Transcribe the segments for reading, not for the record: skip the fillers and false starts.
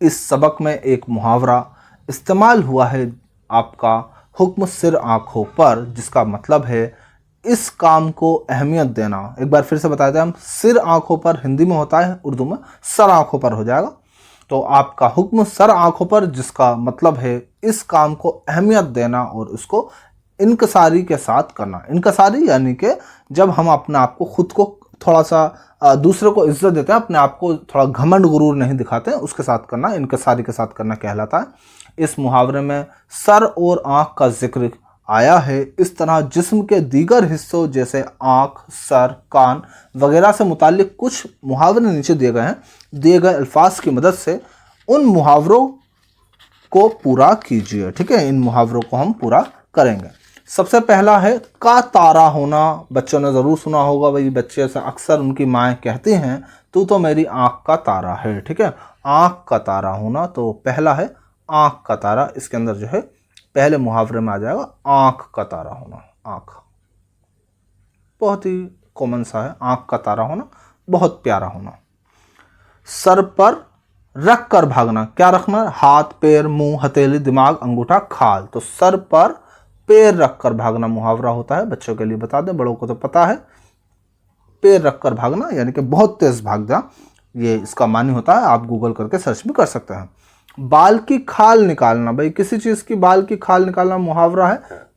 इस सबक में एक मुहावरा इस्तेमाल हुआ है आपका हुक्म सिर आँखों पर, जिसका मतलब है इस काम को अहमियत देना। एक बार फिर से बता दें हम, सिर आँखों पर हिंदी में होता है, उर्दू में सर आँखों पर हो जाएगा। तो आपका हुक्म सर आँखों पर, जिसका मतलब है इस काम को अहमियत देना और उसको इनकसारी के साथ करना। इनकसारी यानी कि जब हम अपने आप को, खुद को थोड़ा सा दूसरे को इज्जत देते हैं, अपने आप को थोड़ा घमंड गुरूर नहीं दिखाते हैं, उसके साथ करना इनकसारी के साथ करना कहलाता है। इस मुहावरे में सर और आँख का जिक्र आया है। इस तरह जिस्म के दीगर हिस्सों जैसे आँख, सर, कान वगैरह से मुताल्लिक कुछ मुहावरे नीचे दिए गए हैं। दिए गए अल्फाज की मदद से उन मुहावरों को पूरा कीजिए। ठीक है, इन मुहावरों को हम पूरा करेंगे। सबसे पहला है का तारा होना। बच्चों ने ज़रूर सुना होगा, भाई बच्चे से अक्सर उनकी माएँ कहती हैं तू तो मेरी आँख का तारा है। ठीक है, आँख का तारा होना। तो पहला है आँख का तारा, इसके अंदर जो है पहले मुहावरे में आ जाएगा आँख का तारा होना। आँख बहुत ही कॉमन सा है, आँख का तारा होना, बहुत प्यारा होना। सर पर रख कर भागना, क्या रखना? हाथ, पैर, मुंह, हथेली, दिमाग, अंगूठा, खाल। तो सर पर पैर रखकर भागना मुहावरा होता है। बच्चों के लिए बता दें, बड़ों को तो पता है। पैर रखकर भागना यानी कि बहुत तेज भाग जा, ये इसका मानी होता है। आप गूगल करके सर्च भी कर सकते हैं। बाल की खाल निकालना, भाई किसी चीज की बाल की खाल निकालना मुहावरा है।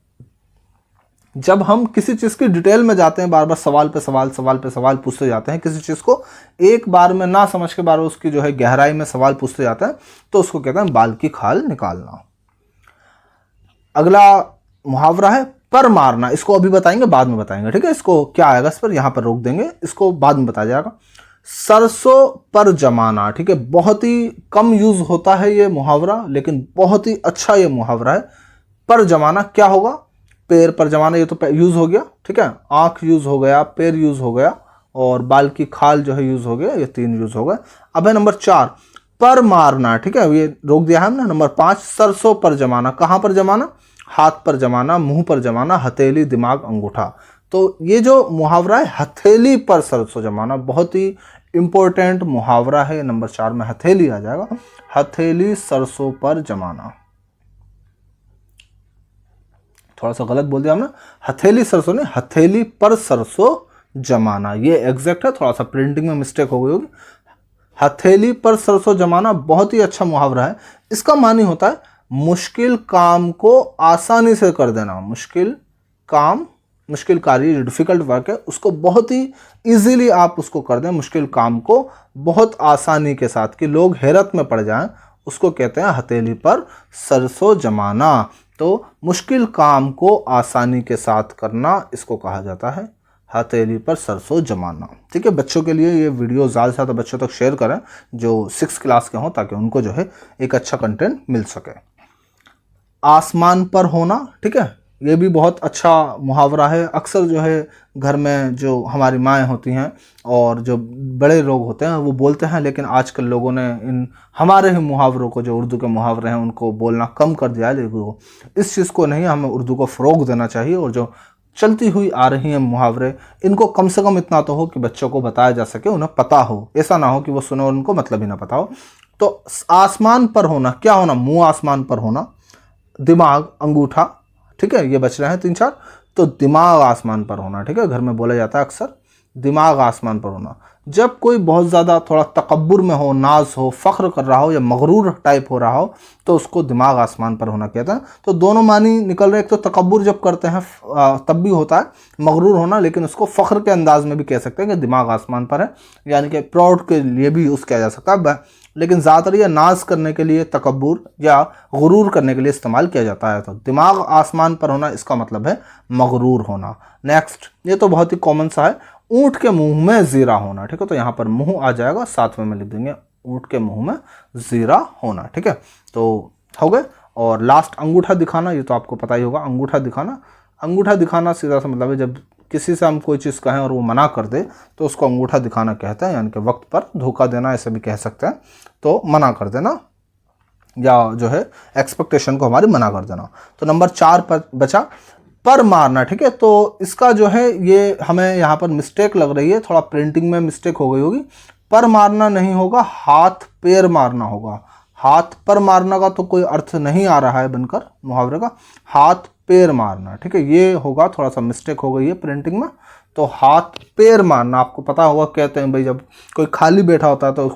जब हम किसी चीज की डिटेल में जाते हैं, बार बार सवाल पे सवाल पूछते जाते हैं, किसी चीज को एक बार में ना समझ के बार उसकी जो है गहराई में सवाल पूछते जाते हैं, तो उसको कहते हैं बाल की खाल निकालना। अगला मुहावरा है पर मारना। इसको अभी बताएंगे, बाद में बताएंगे। ठीक है, इसको क्या आएगा इस पर, यहां पर रोक देंगे, इसको बाद में बताया जाएगा। सरसों पर जमाना, ठीक है, बहुत ही कम यूज होता है ये मुहावरा, लेकिन बहुत ही अच्छा ये मुहावरा है। पर जमाना क्या होगा? पैर पर जमाना, ये तो यूज हो गया। ठीक है, आंख यूज हो गया, पैर यूज हो गया, और बाल की खाल जो है यूज हो गया। ये 3 यूज हो गए। अब है नंबर 4 पर मारना। ठीक है, ये रोक दिया है हमने। नंबर 5 सरसों पर जमाना। कहां पर जमाना? हाथ पर जमाना, मुंह पर जमाना, हथेली, दिमाग, अंगूठा। तो ये जो मुहावरा है हथेली पर सरसों जमाना, बहुत ही इंपॉर्टेंट मुहावरा है। नंबर 4 में हथेली आ जाएगा, हथेली सरसों पर जमाना। थोड़ा सा गलत बोल दिया हमने, हथेली सरसों नहीं, हथेली पर सरसों जमाना, ये एग्जैक्ट है। थोड़ा सा प्रिंटिंग में मिस्टेक हो गई होगी। हथेली पर सरसों जमाना बहुत ही अच्छा मुहावरा है। इसका मानी होता है मुश्किल काम को आसानी से कर देना। मुश्किल काम, मुश्किल कार्य, जो डिफिकल्ट वर्क है उसको बहुत ही इजीली आप उसको कर दें, मुश्किल काम को बहुत आसानी के साथ, कि लोग हैरत में पड़ जाएं, उसको कहते हैं हथेली पर सरसों जमाना। तो मुश्किल काम को आसानी के साथ करना, इसको कहा जाता है हथेली पर सरसों जमाना। ठीक है, बच्चों के लिए ये वीडियो ज़्यादा से ज़्यादा बच्चों तक शेयर करें जो 6th क्लास के हों, ताकि उनको जो है एक अच्छा कंटेंट मिल सके। आसमान पर होना, ठीक है, ये भी बहुत अच्छा मुहावरा है। अक्सर जो है घर में जो हमारी माएँ होती हैं और जो बड़े लोग होते हैं वो बोलते हैं, लेकिन आजकल लोगों ने इन हमारे ही मुहावरों को, जो उर्दू के मुहावरे हैं, उनको बोलना कम कर दिया है। लेकिन इस चीज़ को नहीं, हमें उर्दू को फ़रोग़ देना चाहिए, और जो चलती हुई आ रही हैं मुहावरे, इनको कम से कम इतना तो हो कि बच्चों को बताया जा सके, उन्हें पता हो। ऐसा ना हो कि वो सुने और उनको मतलब ही ना पता हो। तो आसमान पर होना क्या होना? मुंह आसमान पर होना, दिमाग, अंगूठा, ठीक है, ये बच रहे हैं 3-4। तो दिमाग आसमान पर होना, ठीक है, घर में बोला जाता है अक्सर, दिमाग आसमान पर होना। जब कोई बहुत ज़्यादा थोड़ा तकब्बुर में हो, नाज हो, फ़ख्र कर रहा हो या मगरूर टाइप हो रहा हो, तो उसको दिमाग आसमान पर होना कहते हैं। तो दोनों मानी निकल रहे। एक तो तकब्बुर जब करते हैं तब भी होता है मगरूर होना, लेकिन उसको फ़ख्र के अंदाज में भी कह सकते हैं कि दिमाग आसमान पर है, यानी कि प्राउड के लिए भी यूज़ किया जा सकता है। लेकिन ज़्यादातर यह नाज करने के लिए, तकब्बुर या गुरूर करने के लिए इस्तेमाल किया जाता है। तो दिमाग आसमान पर होना, इसका मतलब है मगरूर होना। नेक्स्ट, ये तो बहुत ही कॉमन सा है, ऊँट के मुंह में ज़ीरा होना। ठीक है, तो यहाँ पर मुंह आ जाएगा, साथ में लिख देंगे ऊँट के मुंह में ज़ीरा होना। ठीक है, तो हो गए। और लास्ट अंगूठा दिखाना, ये तो आपको पता ही होगा। अंगूठा दिखाना, अंगूठा दिखाना सीधा सा मतलब है जब किसी से हम कोई चीज़ कहें और वो मना कर दे, तो उसको अंगूठा दिखाना कहते हैं, यानी कि वक्त पर धोखा देना, ऐसे भी कह सकते हैं। तो मना कर देना, या जो है एक्सपेक्टेशन को हमारी मना कर देना। तो नंबर 4 पर बचा पर मारना। ठीक है, तो इसका जो है ये हमें यहाँ पर मिस्टेक लग रही है, थोड़ा प्रिंटिंग में मिस्टेक हो गई होगी। पर मारना नहीं होगा, हाथ पैर मारना होगा। हाथ पर मारना का तो कोई अर्थ नहीं आ रहा है बनकर मुहावरे का, हाथ पैर मारना, ठीक है, ये होगा, थोड़ा सा मिस्टेक हो गई है प्रिंटिंग में। तो हाथ पैर मारना आपको पता होगा, कहते हैं भाई जब कोई खाली बैठा होता है तो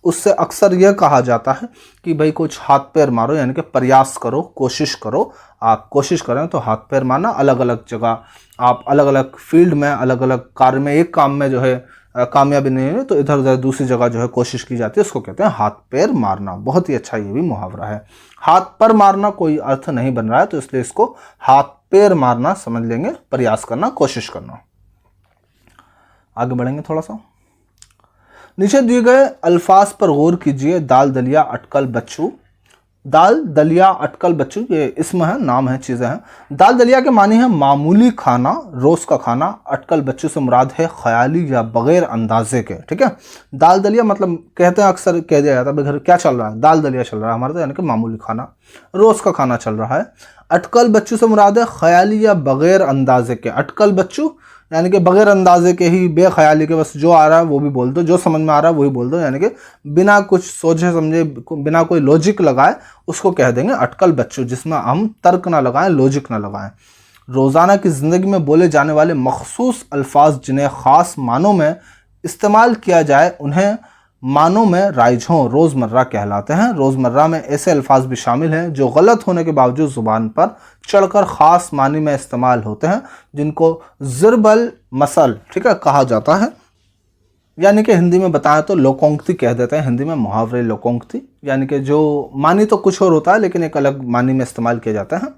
उससे अक्सर यह कहा जाता है कि भाई कुछ हाथ पैर मारो, यानी कि प्रयास करो, कोशिश करो। आप कोशिश करें तो हाथ पैर मारना, अलग अलग जगह आप अलग अलग फील्ड में, अलग अलग कार्य में, एक काम में जो है कामयाबी नहीं है तो इधर उधर दूसरी जगह जो है कोशिश की जाती है, उसको कहते हैं हाथ पैर मारना। बहुत ही अच्छा ये भी मुहावरा है। हाथ पर मारना कोई अर्थ नहीं बन रहा है तो इसलिए इसको हाथ पैर मारना समझ लेंगे, प्रयास करना, कोशिश करना। आगे बढ़ेंगे थोड़ा सा। नीचे दिए गए अल्फाज पर गौर कीजिए। दाल दलिया अटकल बच्चू। दाल दलिया अटकल बच्चू ये इसम है, नाम है, चीज़ें हैं। दाल दलिया के मानी है मामूली खाना, रोज़ का खाना। अटकल बच्चू से मुराद है ख्याली या बगैर अंदाजे के, ठीक है। दाल दलिया मतलब कहते हैं, अक्सर कह दिया जाता है भाई घर क्या चल रहा है, दाल दलिया चल रहा है हमारा, तो यानी कि मामूली खाना, रोज़ का खाना चल रहा है। अटकल बच्चू से मुराद है ख्याली या बगैर अंदाजे के। अटकल बच्चू यानी कि बगैर अंदाजे के ही, बेख्याली के, बस जो आ रहा है वो भी बोल दो, जो समझ में आ रहा है वही बोल दो, यानी कि बिना कुछ सोचे समझे, बिना कोई लॉजिक लगाए उसको कह देंगे अटकल बच्चू, जिसमें हम तर्क ना लगाएं, लॉजिक ना लगाएं। रोज़ाना की ज़िंदगी में बोले जाने वाले मखसूस अल्फाज जिन्हें ख़ास मानों में इस्तेमाल किया जाए उन्हें मानों में राइज हों, रोज़मर्रा कहलाते हैं। रोज़मर्रा में ऐसे अल्फाज भी शामिल हैं जो गलत होने के बावजूद ज़ुबान पर चढ़कर ख़ास मानी में इस्तेमाल होते हैं, जिनको ज़िरबल मसल, ठीक है, कहा जाता है। यानी कि हिंदी में बताएं तो लोकोक्ति कह देते हैं, हिंदी में मुहावरे लोकोक्ति, यानी कि जो मानी तो कुछ और होता है लेकिन एक अलग मानी में इस्तेमाल किए जाते हैं,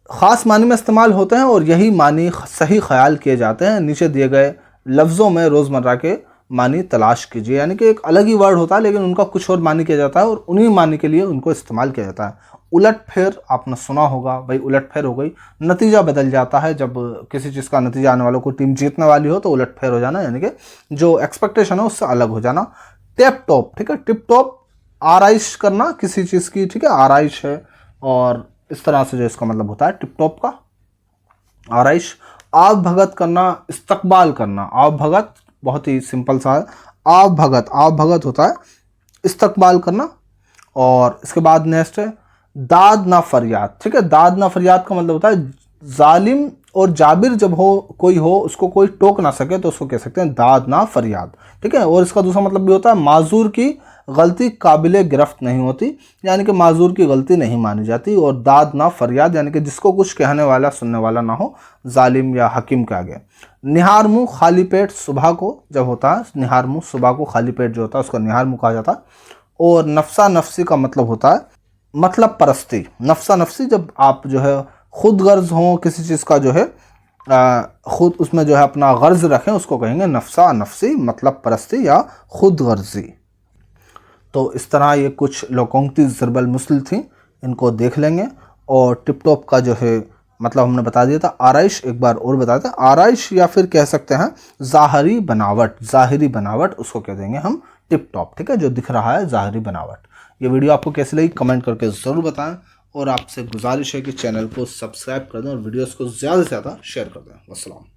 ख़ास मानी में इस्तेमाल होते हैं और यही मानी सही ख्याल किए जाते हैं। नीचे दिए गए लफ्ज़ों में रोज़मर्रा के मानी तलाश कीजिए, यानी कि एक अलग ही वर्ड होता है लेकिन उनका कुछ और मानी किया जाता है और उन्हीं मानी के लिए उनको इस्तेमाल किया जाता है। उलट फेर आपने सुना होगा भाई, उलट फेर हो गई, नतीजा बदल जाता है। जब किसी चीज़ का नतीजा आने वालों को टीम जीतने वाली हो तो उलट फेर हो जाना, यानी कि जो एक्सपेक्टेशन है उससे अलग हो जाना। टिप टॉप, ठीक है, टिप टॉप आराइश करना किसी चीज़ की, ठीक है, आराइश है, और इस तरह से जो इसका मतलब होता है टिप टॉप का आराइश। आव भगत करना, इस्तकबाल करना। आव भगत बहुत ही सिंपल सा है, आव भगत, आव भगत होता है इस्तकबाल करना। और इसके बाद नेक्स्ट है दाद ना फरियाद, ठीक है। दाद ना फरियाद का मतलब होता है जालिम और जाबिर जब हो, कोई हो, उसको कोई टोक ना सके तो उसको कह सकते हैं दाद ना फरियाद, ठीक है। और इसका दूसरा मतलब भी होता है माजूर की गलती काबिले गिरफ्त नहीं होती, यानी कि माजूर की गलती नहीं मानी जाती। और दाद ना फरियाद यानी कि जिसको कुछ कहने वाला सुनने वाला ना हो, जालिम या हकीम के आगे। निहार मुँह खाली पेट सुबह को जब होता है, निहार मुँह सुबह को खाली पेट जो होता है उसको निहार मुँह कहा जाता है। और नफ्सा नफ्सी का मतलब होता है मतलब परस्ती। नफ्सा नफ्सी जब आप जो है खुद गर्ज हो किसी चीज़ का, जो है खुद उसमें जो है अपना गर्ज रखें, उसको कहेंगे नफ्सा नफ्सी, मतलब परस्ती या खुद गर्जी। तो इस तरह ये कुछ लोकोक्ति ज़िरबल मुसल थी, इनको देख लेंगे। और टिप टॉप का जो है मतलब हमने बता दिया था। आराइश एक बार और बता दें, आराइश या फिर कह सकते हैं ज़ाहरी बनावट, ज़ाहिरी बनावट, उसको कह देंगे हम टिप टॉप, ठीक है, जो दिख रहा है ज़ाहिरी बनावट। ये वीडियो आपको कैसी लगी कमेंट करके ज़रूर बताएं, और आपसे गुजारिश है कि चैनल को सब्सक्राइब कर दें और वीडियोस को ज़्यादा से ज़्यादा शेयर कर दें। वस्सलाम।